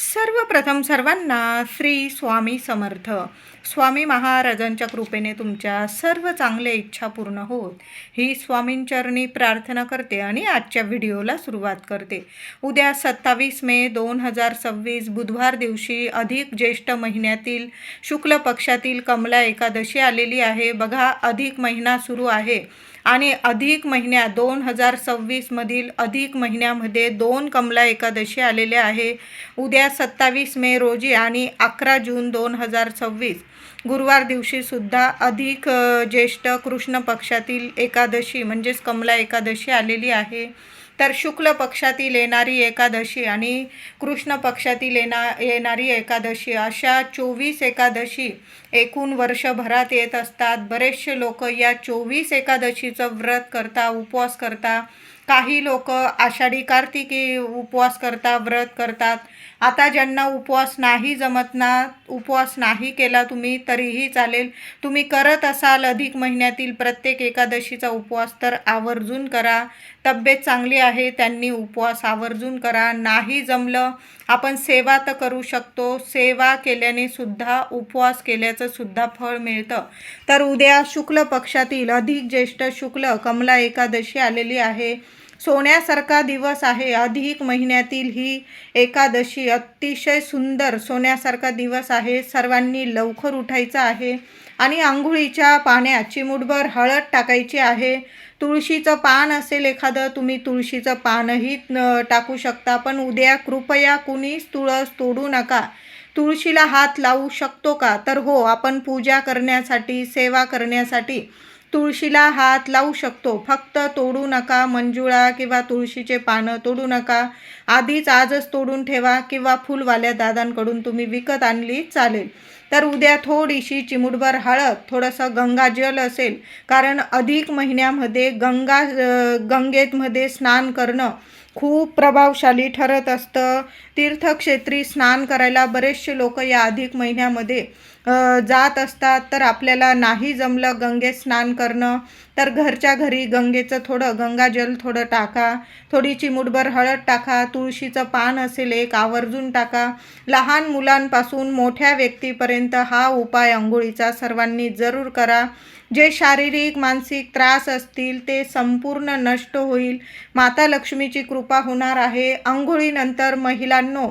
सर्वप्रथम सर्वांना श्री स्वामी समर्थ. स्वामी महाराजांच्या कृपेने तुमच्या सर्व चांगल्या इच्छा पूर्ण होत ही स्वामींचरणी प्रार्थना करते आणि आजच्या व्हिडिओला सुरुवात करते. उद्या 27 मे 2026 बुधवार दिवशी अधिक ज्येष्ठ महिन्यातील शुक्ल पक्षातील कमला एकादशी आलेली आहे. बघा, अधिक महिना सुरू आहे आणि अधिक महिन्यात 2026 मधील अधिक महिन्यामध्ये 2 कमला एकादशी आलेल्या आहे. उद्या 27 मे रोजी आणि 11 जून 2026 गुरुवार दिवशी सुद्धा अधिक ज्येष्ठ कृष्ण पक्षातील एकादशी म्हणजेच कमला एकादशी आलेली आहे. तर शुक्ल पक्षातील येणारी एकादशी आणि कृष्ण पक्षातील येणारी एकादशी अशा 24 एकादशी एकूण वर्षभरात येत असतात. बरेचसे लोक या 24 एकादशीचं व्रत करता, उपवास करता. काही लोक आषाढी कार्तिकी उपवास करता, व्रत करतात. आता ज्यांना उपवास नाही जमत ना, उपवास नाही केला तुम्ही तरीही चालेल. तुम्ही करत असाल अधिक महिन्यातील प्रत्येक एकादशीचा उपवास तर आवर्जून करा. तब्येत चांगली आहे त्यांनी उपवास आवर्जून करा. नाही जमलं, आपण सेवा तर करू शकतो. सेवा केल्याने सुद्धा उपवास केल्याचं सुद्धा फळ मिळतं. तर उद्या शुक्ल पक्षातील अधिक ज्येष्ठ शुक्ल कमला एकादशी आलेली आहे. सोन्यासारखा दिवस आहे. अधिक महिन्यातील ही एकादशी अतिशय सुंदर सोन्यासारखा दिवस आहे. सर्वांनी लवकर उठायचं आहे आणि आंघोळीच्या पाण्यात चिमूटभर हळद टाकायची आहे. तुळशीचं पान असेल एखादं, तुम्ही तुळशीचं पानही टाकू शकता. पण उद्या कृपया कुणीच तुळस तोडू नका. तुळशीला हात लावू शकतो का? तर हो, आपण पूजा करण्यासाठी, सेवा करण्यासाठी तुळशीला हात लावू शकतो. फक्त तोडू नका. मंजुळा किंवा तुळशीचे पानं तोडू नका. आजच तोडून ठेवा किंवा फुलवाल्या दादांकडून तुम्ही विकत आणली चालेल. तर उद्या थोडीशी चिमूटभर हळद, थोडंसं गंगाजल असेल, कारण अधिक महिन्यामध्ये गंगेमध्ये स्नान करणं खूप प्रभावशाली ठरत असतं. तीर्थक्षेत्री स्नान करायला बरेचसे लोक या अधिक महिन्यामध्ये जात असतात. तर आपल्याला नाही जमलं गंगेत स्नान करणं तर घरच्या घरी गंगेचं थोडं गंगाजल थोडं टाका. थोडी चिमूटभर हळद टाका. तुळशीचं पान असेल एक आवर्जून टाका. लहान मुलांपासून मोठ्या व्यक्तीपर्यंत हा उपाय अंघोळीचा सर्वांनी जरूर करा. जे शारीरिक मानसिक त्रास असतील ते संपूर्ण नष्ट होईल. माता लक्ष्मीची कृपा होणार आहे. अंघोळीनंतर महिलांनो,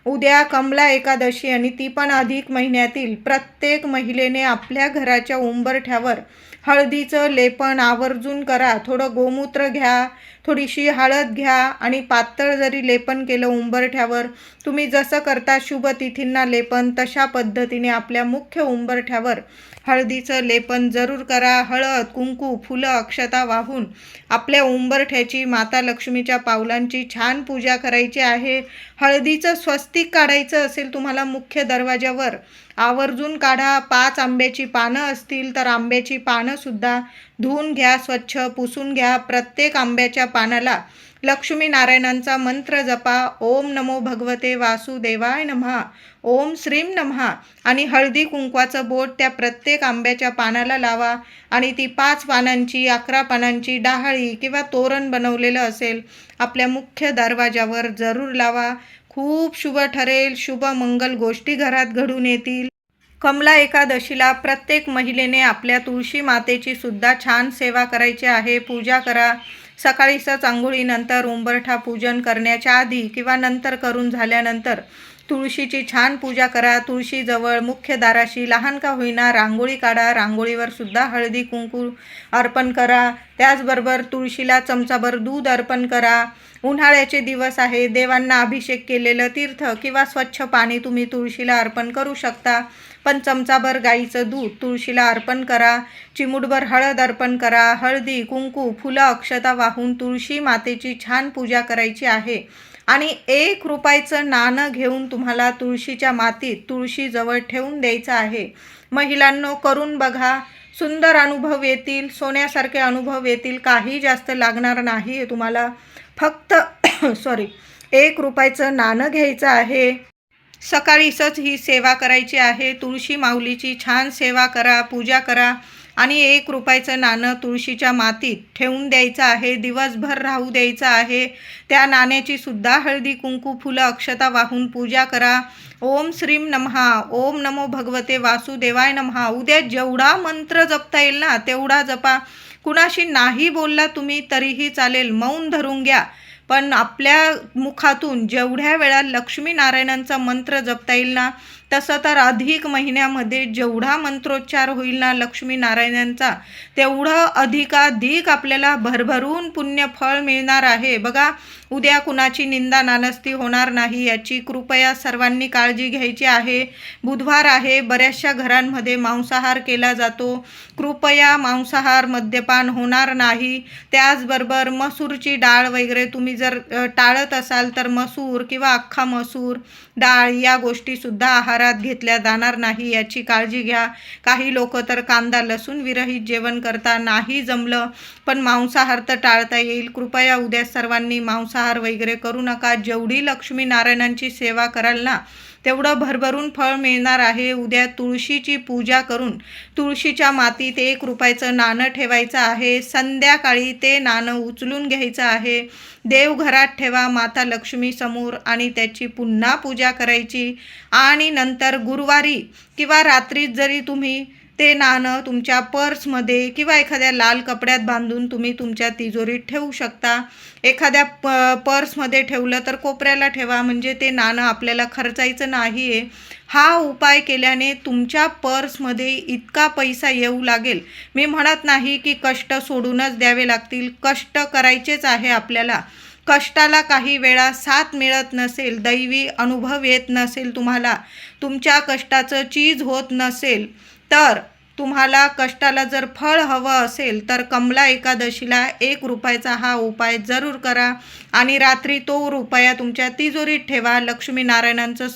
उद्या कमला एकादशी आणि ती पण अधिक महिन्यातील प्रत्येक महिलेने आपल्या घराच्या उंबरठ्यावर हळदीचं लेपन आवर्जून करा. थोडं गोमूत्र घ्या, थोडीशी हळद घ्या आणि पातळ जरी लेपन केलं उंबरठ्यावर, तुम्ही जसं करता शुभ तिथींना लेपन तशा पद्धतीने आपल्या मुख्य उंबरठ्यावर हळदीचं लेपन जरूर करा. हळद, कुंकू, फुलं, अक्षता वाहून आपल्या उंबरठ्याची, माता लक्ष्मीच्या पावलांची छान पूजा करायची आहे. हळदीचं स्वस्तिक काढायचं असेल तुम्हाला मुख्य दरवाजावर, आवर्जून काढा. 5 आंब्याची पानं असतील तर आंब्याची पानं सुद्धा धुवून घ्या, स्वच्छ पुसून घ्या. प्रत्येक आंब्याच्या पानाला लक्ष्मी नारायणांचा मंत्र जपा. ओम नमो भगवते वासुदेवाय नमः, ओम श्रीम नमः आणि हळदी कुंकवाचं बोट त्या प्रत्येक आंब्याच्या पानाला लावा आणि ती 5 पानांची 11 पानांची डाहळी किंवा तोरण बनवलेलं असेल आपल्या मुख्य दरवाजावर जरूर लावा. खूप शुभ ठरेल. शुभ मंगल गोष्टी घरात घडून येतील. कमला एकादशीला प्रत्येक महिलेने आपल्या तुळशी मातेची सुद्धा छान सेवा करायची आहे. पूजा करा. सकाळीच आंघोळीनंतर उंबरठा पूजन करण्याच्या आधी किंवा नंतर करून झाल्यानंतर तुळशीची छान पूजा करा. तुळशीजवळ मुख्य दाराशी लहान का होईना रांगोळी काढा. रांगोळीवर सुद्धा हळदी कुंकू अर्पण करा. त्याचबरोबर तुळशीला चमचाभर दूध अर्पण करा. उन्हाळ्याचे दिवस आहे. देवांना अभिषेक केलेलं तीर्थ किंवा स्वच्छ पाणी तुम्ही तुळशीला अर्पण करू शकता. पण चमचाभर गाईचं दूध तुळशीला अर्पण करा. चिमूटभर हळद अर्पण करा. हळदी, कुंकू, फुलं, अक्षता वाहून तुळशी मातेची छान पूजा करायची आहे. आणि 1 रुपयाचं नाणं घेऊन तुम्हाला तुळशीच्या मातीत तुळशीजवळ ठेवून द्यायचं आहे. महिलांनो, करून बघा. सुंदर अनुभव येतील. सोन्यासारखे अनुभव येतील. काही जास्त लागणार नाही तुम्हाला. फक्त 1 रुपयाचं नाणं घ्यायचं आहे. सकाळीच ही सेवा करायची आहे. तुळशी माऊलीची छान सेवा करा, पूजा करा. आणि 1 रुपयाचं नाणं तुळशीच्या मातीत ठेवून द्यायचं आहे, दिवसभर राहू द्यायचं आहे. त्या नाण्याची सुद्धा हळदी कुंकू फुलं अक्षता वाहून पूजा करा. ओम श्रीम नमः, ओम नमो भगवते वासुदेवाय नमः. उद्या जेवढा मंत्र जपता येईल ना तेवढा जपा. कुणाशी नाही बोलला तुम्ही तरीही चालेल, मौन धरून घ्या, पण आपल्या मुखातून जेवढ्या वेळा लक्ष्मीनारायणांचा मंत्र जपता येईल ना, तसं तर अधिक महिन्यामध्ये जेवढा मंत्रोच्चार होईल ना लक्ष्मीनारायणांचा, तेवढं अधिकाधिक आपल्याला भरभरून पुण्यफळ मिळणार आहे. बघा, उद्या कुणाची निंदा नानस्ती होणार नाही याची कृपया सर्वांनी काळजी घ्यायची आहे. बुधवार आहे, बऱ्याचशा घरांमध्ये मांसाहार केला जातो. कृपया मांसाहार मद्यपान होणार नाही. त्याचबरोबर मसूरची डाळ वगैरे तुम्ही जर टाळत असाल तर मसूर किंवा अख्खा मसूर डाळ या गोष्टीसुद्धा आहारात घेतल्या जाणार नाही याची काळजी घ्या. काही लोक तर कांदा लसूण विरहित जेवण करता, नाही जमलं पण मांसाहार तर टाळता येईल. कृपया उद्या सर्वांनी मांसाहार वगैरे करू नका. जेवढी लक्ष्मीनारायणांची सेवा कराल ना तेवढं भरभरून फळ मिळणार आहे. उद्या तुळशीची पूजा करून तुळशीच्या मातीत 1 रुपयाचं नाणं ठेवायचं आहे. संध्याकाळी ते नाणं उचलून घ्यायचं आहे, देवघरात ठेवा माता लक्ष्मी समोर आणि त्याची पुन्हा पूजा करायची. आणि नंतर गुरुवारी किंवा रात्रीत जरी तुम्ही ते नाणं तुमच्या पर्समध्ये किंवा एखाद्या लाल कपड्यात बांधून तुम्ही तुमच्या तिजोरीत ठेवू शकता. एखाद्या पर्समध्ये ठेवलं तर कोपऱ्याला ठेवा, म्हणजे ते नाणं आपल्याला खर्चायचं नाही आहे. हा उपाय केल्याने तुमच्या पर्समध्ये इतका पैसा येऊ लागेल. मी म्हणत नाही की कष्ट सोडूनच द्यावे लागतील, कष्ट करायचेच आहे आपल्याला. कष्टाला काही वेळा साथ मिळत नसेल, दैवी अनुभव येत नसेल, तुम्हाला तुमच्या कष्टाचं चीज होत नसेल, तर तुम्हाला कष्टाला जर फळ हवं असेल तर कमला एकादशीला 1 रुपयाचा हा उपाय जरूर करा आणि रात्री तो रुपया तुमच्या तिजोरीत ठेवा. लक्ष्मीनारायणांचं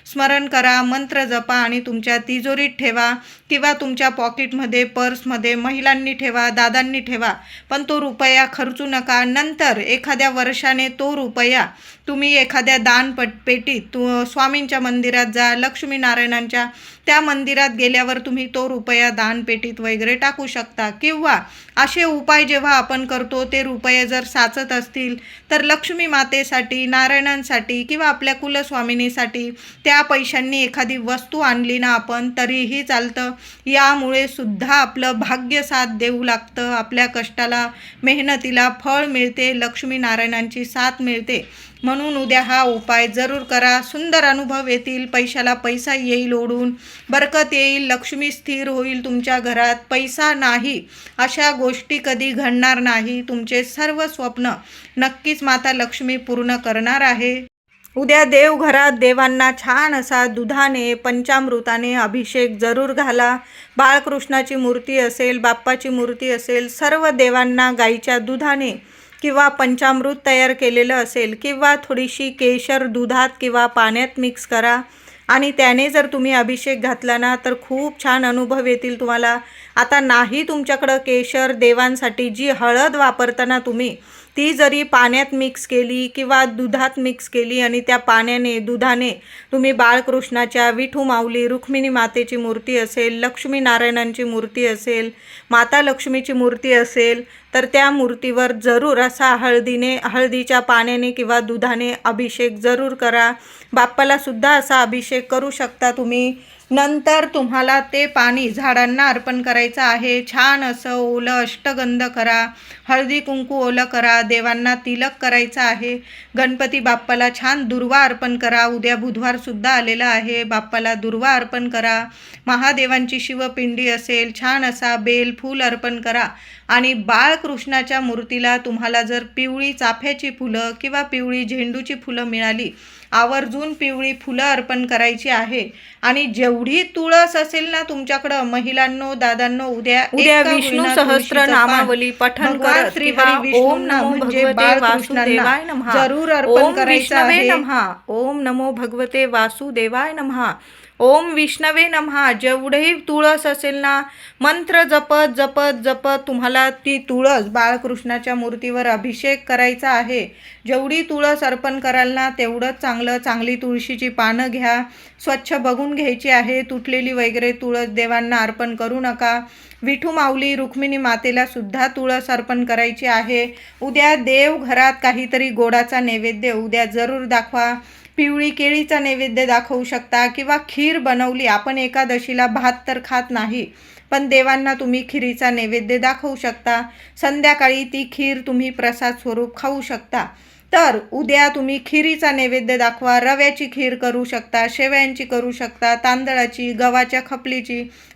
स्मरण करा, मंत्र जपा आणि तुमच्या तिजोरीत ठेवा किंवा तुमच्या पॉकेटमध्ये पर्समध्ये महिलांनी ठेवा, दादांनी ठेवा, पण तो रुपया खर्चू नका. नंतर एखाद्या वर्षाने तो रुपया तुम्ही एखाद्या पेटीत स्वामींच्या मंदिरात जा, लक्ष्मीनारायणांच्या त्या मंदिरात गेल्यावर तुम्ही तो रुपया दानपेटीत वगैरे टाकू शकता. किंवा असे उपाय जेव्हा आपण करतो ते रुपये जर साचत असतील तर लक्ष्मी मातेसाठी, नारायणांसाठी किंवा आपल्या कुलस्वामिनीसाठी त्या पैशांनी एखादी वस्तू आणली ना आपण तरीही चालतं. यामुळे सुद्धा आपलं भाग्य साथ देऊ लागतं, आपल्या कष्टाला मेहनतीला फळ मिळते, लक्ष्मीनारायणांची साथ मिळते. म्हणून उद्या हा उपाय जरूर करा. सुंदर अनुभव येतील, पैशाला पैसा येईल ओढून, बरकत येईल, लक्ष्मी स्थिर होईल तुमच्या घरात. पैसा नाही अशा गोष्टी कधी घडणार नाही. तुमचे सर्व स्वप्न नक्कीच माता लक्ष्मी पूर्ण करणार आहे. उद्या देवघरात देवांना छान असा दुधाने पंचामृताने अभिषेक जरूर घाला. बाळकृष्णाची मूर्ती असेल, बाप्पाची मूर्ती असेल, सर्व देवांना गाईच्या दुधाने किंवा पंचामृत तयार केलेलं असेल किंवा थोडीशी केशर दुधात किंवा पाण्यात मिक्स करा आणि त्याने जर तुम्ही अभिषेक घातला ना तर खूप छान अनुभव येतील तुम्हाला. आता नाही तुमच्याकडं केशर, देवांसाठी जी हळद वापरताना तुम्ही ती जरी पाण्यात मिक्स केली किंवा दुधात मिक्स केली आणि त्या पाण्याने दुधाने तुम्ही बाळकृष्णाच्या, विठू माऊली, रुक्मिणी मातेची मूर्ती असेल, लक्ष्मीनारायणांची मूर्ती असेल, माता लक्ष्मीची मूर्ती असेल तर त्या मूर्तीवर जरूर असा हळदीच्या पाण्याने किंवा दुधाने अभिषेक जरूर करा. बाप्पालासुद्धा असा अभिषेक करू शकता तुम्ही. नंतर तुम्हाला ते पाणी झाडांना अर्पण करायचं आहे. छान असं ओलं अष्टगंध करा, हळदी कुंकू ओलं करा, देवांना तिलक करायचं आहे. गणपती बाप्पाला छान दुर्वा अर्पण करा. उद्या बुधवारसुद्धा आलेला आहे, बाप्पाला दुर्वा अर्पण करा. महादेवांची शिवपिंडी असेल, छान असा बेल फूल अर्पण करा. आणि बाळकृष्णाच्या मूर्तीला तुम्हाला जर पिवळी चाफ्याची फुलं किंवा पिवळी झेंडूची फुलं मिळाली, आवर्जून पिवळी फुलं अर्पण करायची आहे. आणि जेवढी तुळस असेल ना तुमच्याकडं, महिलांनो, दादांनो, उद्या विष्णू सहस्त्र नामावली पठण करत श्री हरी ओम नमो म्हणजे बाळकृष्णांना जरूर अर्पण करायचं आहे. ओम नमो भगवते वासुदेवाय नमः. ओम विष्णवे नमः. जेवढेही तुळस असेल ना, मंत्र जपत जपत जपत तुम्हाला ती तुळस बाळकृष्णाच्या मूर्तीवर अभिषेक करायचा आहे. जेवढी तुळस अर्पण कराल ना तेवढंच चांगलं. चांगली तुळशीची पानं घ्या, स्वच्छ बघून घ्यायची आहे. तुटलेली वगैरे तुळस देवांना अर्पण करू नका. विठू माऊली रुक्मिणी मातेला सुद्धा तुळस अर्पण करायची आहे. उद्या देवघरात काहीतरी गोडाचा नैवेद्य उद्या जरूर दाखवा. पिवळी केळीचा नैवेद्य दाखवू शकता किंवा खीर बनवली. आपण एकादशीला भात तर खात नाही, पण देवांना तुम्ही खिरीचा नैवेद्य दाखवू शकता. संध्याकाळी ती खीर तुम्ही प्रसाद स्वरूप खाऊ शकता. तर उद्या तुम्ही खिरीचा नैवेद्य दाखवा. रव्याची खीर करू शकता, शेवयांची करू शकता, तांदळाची, गव्हाच्या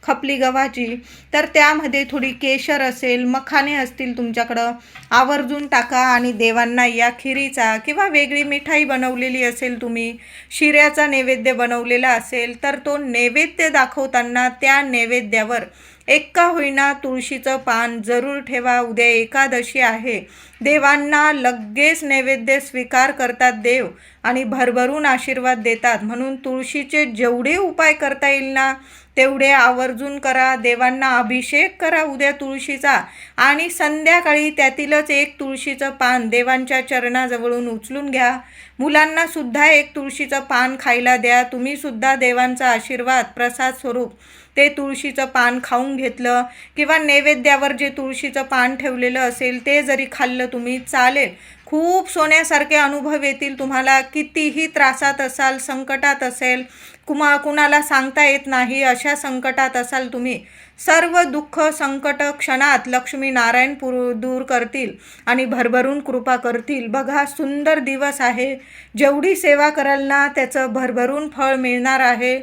खपली गव्हाची. तर त्यामध्ये थोडी केशर असेल, मखाने असतील तुमच्याकडं, आवर्जून टाका आणि देवांना या खिरीचा किंवा वेगळी मिठाई बनवलेली असेल, तुम्ही शिऱ्याचा नैवेद्य बनवलेला असेल तर तो नैवेद्य दाखवताना त्या नैवेद्यावर एक का होईना तुळशीचं पान जरूर ठेवा. उद्या एकादशी आहे. देवांना लगेच नैवेद्य स्वीकार करतात देव आणि भरभरून आशीर्वाद देतात. म्हणून तुळशीचे जेवढे उपाय करता येईल ना तेवढे आवर्जून करा. देवांना अभिषेक करा उद्या तुळशीचा आणि संध्याकाळी त्यातीलच एक तुळशीचं पान देवांच्या चरणाजवळून उचलून घ्या. मुलांना सुद्धा एक तुळशीचं पान खायला द्या. तुम्ही सुद्धा देवांचा आशीर्वाद प्रसाद स्वरूप ते तुळशीचं पान खाऊन घेतलं किंवा नैवेद्यावर जे तुळशीचं पान ठेवलेलं असेल ते जरी खाल्लं तुम्ही चालेल. खूप सोन्यासारखे अनुभव येतील तुम्हाला. कितीही त्रासात असाल, संकटात असेल, कुणाला सांगता येत नाही अशा संकटात असाल तुम्ही, सर्व दुःख संकट क्षणात लक्ष्मी नारायण दूर करतील आणि भरभरून कृपा करतील. बघा, सुंदर दिवस आहे. जेवढी सेवा कराल ना त्याचं भरभरून फळ मिळणार आहे.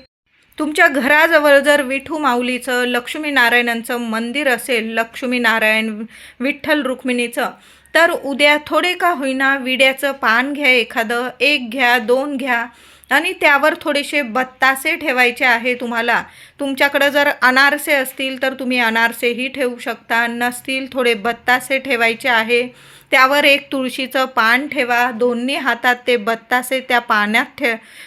तुमच्या घराजवळ जर विठू माऊलीचं, लक्ष्मीनारायणांचं मंदिर असेल, लक्ष्मीनारायण विठ्ठल रुक्मिणीचं, तर उद्या थोडे का होईना विड्याचं पान घ्या. एखादं, एक घ्या, 2 घ्या आणि त्यावर थोडेसे बत्तासे ठेवायचे आहे तुम्हाला. तुमच्याकडं जर अनारसे असतील तर तुम्ही अनारसेही ठेवू शकता. नसतील थोडे बत्तासे ठेवायचे आहे. त्यावर एक तुळशीचं पान ठेवा. दोन्ही हातात ते बत्तासे त्या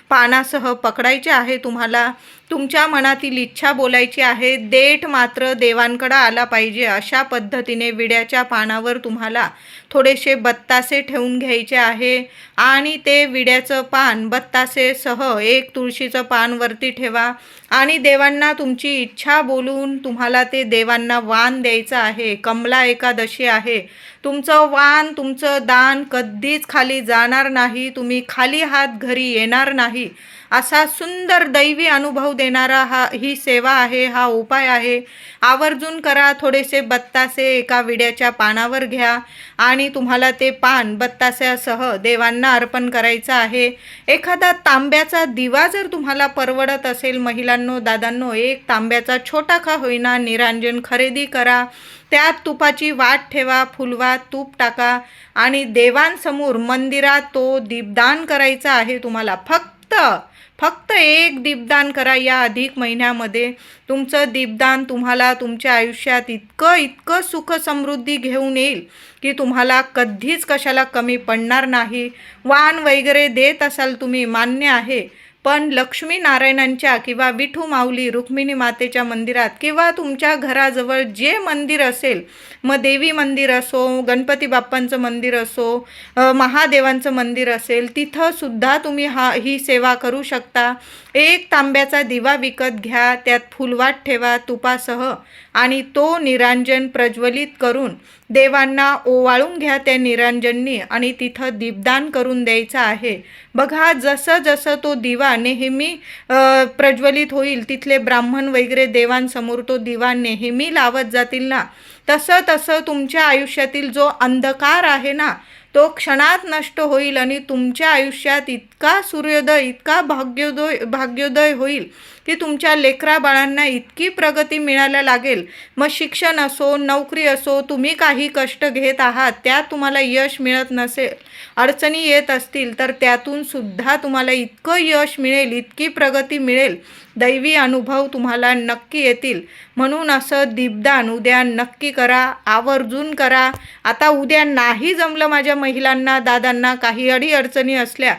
पानासह पकडायचे आहे तुम्हाला. तुमच्या मनातील इच्छा बोलायची आहे. देठ मात्र देवांकडे आला पाहिजे अशा पद्धतीने विड्याच्या पानावर तुम्हाला थोडेसे बत्तासे ठेवून घ्यायचे आहे आणि ते विड्याचं पान बत्तासेसह एक तुळशीचं पान वरती ठेवा आणि देवांना तुमची इच्छा बोलून तुम्हाला ते देवांना वाण द्यायचं आहे. कमला एकादशी आहे. तुमचं वाण, तुमचं दान कधीच खाली जाणार नाही. तुम्ही खाली हात घरी येणार नाही. असा सुंदर दैवी अनुभव देणारा ही सेवा आहे, हा उपाय आहे. आवर्जून करा. थोडेसे बत्तासे एका विड्याच्या पानावर घ्या आणि तुम्हाला ते पान बत्तास्यासह देवांना अर्पण करायचं आहे. एखादा तांब्याचा दिवा जर तुम्हाला परवडत असेल, महिलांनो, दादांनो, एक तांब्याचा छोटा का होईना निरांजन खरेदी करा. त्यात तुपाची वाट ठेवा, फुलवा, तूप टाका आणि देवांसमोर मंदिरात तो दीपदान करायचा आहे तुम्हाला. फक्त एक दीपदान करा या अधिक महिन्यामध्ये. तुमचं दीपदान तुम्हाला तुमच्या आयुष्यात इतकं सुख समृद्धी घेऊन येईल की तुम्हाला कधीच कशाला कमी पडणार नाही. वाण वगैरे देत असाल तुम्ही, मान्य आहे, पण लक्ष्मी नारायणांच्या किंवा विठू माऊली रुक्मिणी मातेच्या मंदिरात किंवा तुमच्या घराजवळ जे मंदिर असेल, मग देवी मंदिर असो, गणपती बाप्पांचं मंदिर असो, महादेवांचं मंदिर असेल, तिथं सुद्धा तुम्ही ही सेवा करू शकता. एक तांब्याचा दिवा विकत घ्या, त्यात फुलवात ठेवा तुपासह आणि तो निरांजन प्रज्वलित करून देवांना ओवाळून घ्या त्या निरांजननी आणि तिथं दीपदान करून द्यायचं आहे. बघा, जसं तो दिवा नेहमी प्रज्वलित होईल, तिथले ब्राह्मण वगैरे देवांसमोर तो दिवा नेहमी लावत जातील ना, तसं तुमच्या आयुष्यातील जो अंधकार आहे ना तो क्षणात नष्ट होईल आणि तुमच्या आयुष्यात इतका सूर्योदय, इतका भाग्योदय होईल की तुमच्या लेकरा बाळांना इतकी प्रगती मिळायला लागेल. मग शिक्षण असो, नोकरी असो, तुम्ही काही कष्ट घेत आहात, त्यात तुम्हाला यश मिळत नसेल, अडचणी येत असतील, तर त्यातून सुद्धा तुम्हाला इतकं यश मिळेल, इतकी प्रगती मिळेल, दैवी अनुभव तुम्हाला नक्की येतील. म्हणून असं दीपदान उद्या नक्की करा, आवर्जून करा. आता उद्या नाही जमलं माझ्या महिलांना, दादांना, काही अडीअडचणी असल्या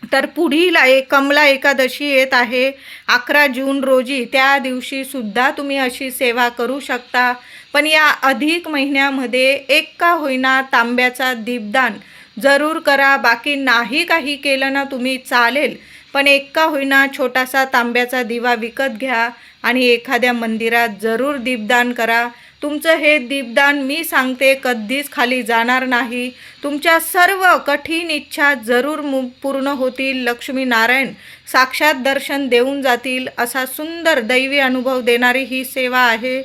तर पुढील कमला एकादशी येत आहे 11 जून रोजी, त्या दिवशी सुद्धा तुम्ही अशी सेवा करू शकता. पण या अधिक महिन्यामध्ये एक का होईना तांब्याचा दीपदान जरूर करा. बाकी नाही काही केलं ना तुम्ही चालेल, पण एक का होईना छोटासा तांब्याचा दिवा विकत घ्या आणि एखाद्या मंदिरात जरूर दीपदान करा. तुमचं हे दीपदान मी सांगते कधीच खाली जाणार नाही. तुमच्या सर्व कठीण इच्छा जरूर पूर्ण होतील. लक्ष्मी नारायण साक्षात दर्शन देऊन जातील. असा सुंदर दैवी अनुभव देणारी ही सेवा आहे.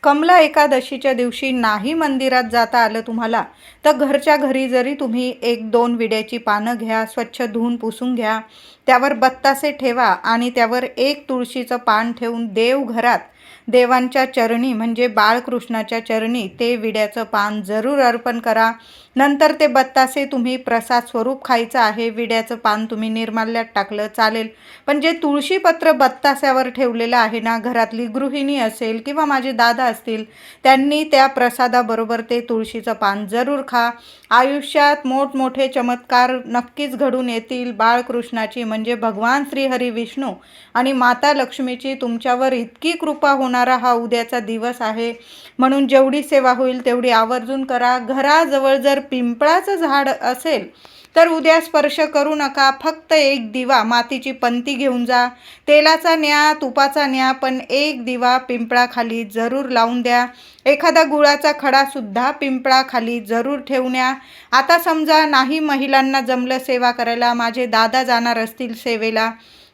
कमला एकादशीच्या दिवशी नाही मंदिरात जाता आलं तुम्हाला तर घरच्या घरी जरी तुम्ही 1-2 विड्याची पानं घ्या, स्वच्छ धुवून पुसून घ्या, त्यावर बत्तासे ठेवा आणि त्यावर 1 तुळशीचं पान ठेवून देवघरात देवांच्या चरणी म्हणजे बाळकृष्णाच्या चरणी ते विड्याचं पान जरूर अर्पण करा. नंतर ते बत्तासे तुम्ही प्रसाद स्वरूप खायचं आहे. विड्याचं पान तुम्ही निर्माल्यात टाकलं चालेल, पण जे तुळशीपत्र बत्तास्यावर ठेवलेलं आहे ना, घरातली गृहिणी असेल किंवा माझे दादा असतील, त्यांनी त्या प्रसादाबरोबर ते तुळशीचं पान जरूर खा. आयुष्यात मोठमोठे चमत्कार नक्कीच घडून येतील. बाळकृष्णाची म्हणजे भगवान श्रीहरी विष्णू आणि माता लक्ष्मीची तुमच्यावर इतकी कृपा होणारा हा उद्याचा दिवस आहे. म्हणून जेवढी सेवा होईल तेवढी आवर्जून करा. घराजवळ जर पिंपळाचं झाड असेल तर उद्या स्पर्श करू नका. फक्त 1 दिवा मातीची पंती घेऊन जा. तेलाचा न्या, तुपाचा न्या, पण 1 दिवा पिंपळाखाली जरूर लावून द्या. एखादा गुळाचा खडासुद्धा पिंपळाखाली जरूर ठेवून या. आता समजा नाही महिलांना जमलं सेवा करायला, माझे दादा जाणार असतील सेवेला,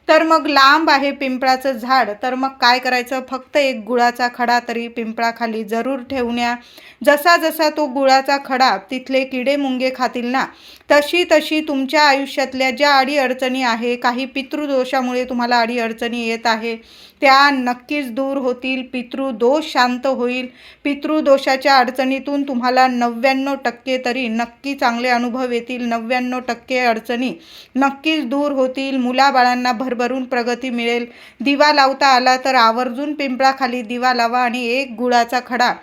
तर मग लांब आहे पिंपळाचं झाड, तर मग काय करायचं, फक्त 1 गुळाचा खडा तरी पिंपळाखाली जरूर ठेवून या. जसा जसा तो गुळाचा खडा तिथले किडे मुंगे खातील ना, तशी तशी तुमच्या आयुष्यातल्या ज्या अडीअडचणी आहे, काही पितृदोषामुळे तुम्हाला अडीअडचणी येत आहे, त्या नक्कीच दूर होतील. पितृदोष शांत होईल. पितृदोषाच्या अडचणीतून तुम्हाला 99% तरी नक्की चांगले अनुभव येतील. 99% अडचणी नक्कीच दूर होतील. मुलाबाळांना भरभरून प्रगती मिळेल. दिवा लावता आला तर आवर्जून पिंपळाखाली दिवा लावा आणि 1 गुळाचा खडा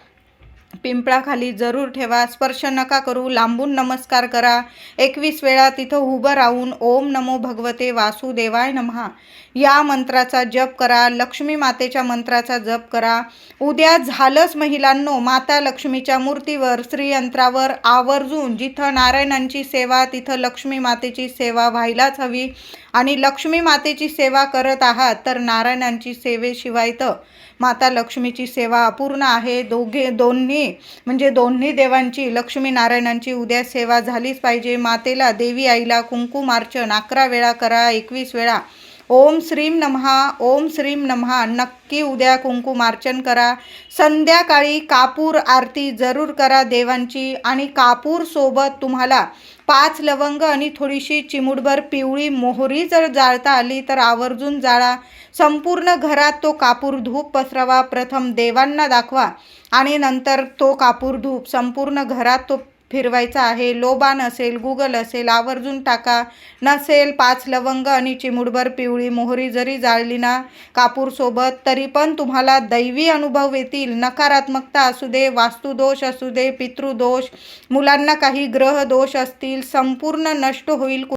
पिंपळाखाली जरूर ठेवा. स्पर्श नका करू, लांबून नमस्कार करा. 21 वेळा तिथं उभं राहून ओम नमो भगवते वासुदेवाय नमः या मंत्राचा जप करा. लक्ष्मी मातेच्या मंत्राचा जप करा. उद्या झालंच महिलांनो, माता लक्ष्मीच्या मूर्तीवर श्रीयंत्रावर आवर्जून जिथं नारायणांची सेवा तिथं लक्ष्मी मातेची सेवा व्हायलाच हवी. आणि लक्ष्मी मातेची सेवा करत आहात तर नारायणांची सेवेशिवाय तर माता लक्ष्मीची सेवा अपूर्ण आहे. दोन्ही देवांची, लक्ष्मी नारायणांची उद्या सेवा झालीच पाहिजे. मातेला, देवी आईला कुंकुमार्चन 11 वेळा करा. 21 वेळा ओम श्रीम नमः, ओम श्रीम नमः नक्की उद्या कुंकुमार्चन करा. संध्याकाळी कापूर आरती जरूर करा देवांची. आणि कापूर सोबत तुम्हाला 5 लवंग आणि थोडीशी चिमूटभर पिवळी मोहरी जर जाळता आली तर आवर्जून जाळा. संपूर्ण घरात तो कापूर धूप पसरवा. प्रथम देवांना दाखवा आणि नंतर तो कापूर धूप संपूर्ण घरात तो फिरवायचा आहे. लोबान असेल, गुगल असेल, आवर्जून टाका. नसेल 5 लवंग आणि चिमूटभर पिवळी मोहरी जरी जाळली ना कापूरसोबत, तरी पण तुम्हाला दैवी अनुभव येतील. नकारात्मकता असू दे, वास्तुदोष असू दे, पितृदोष, मुलांना काही ग्रह दोष असतील, संपूर्ण नष्ट होईल.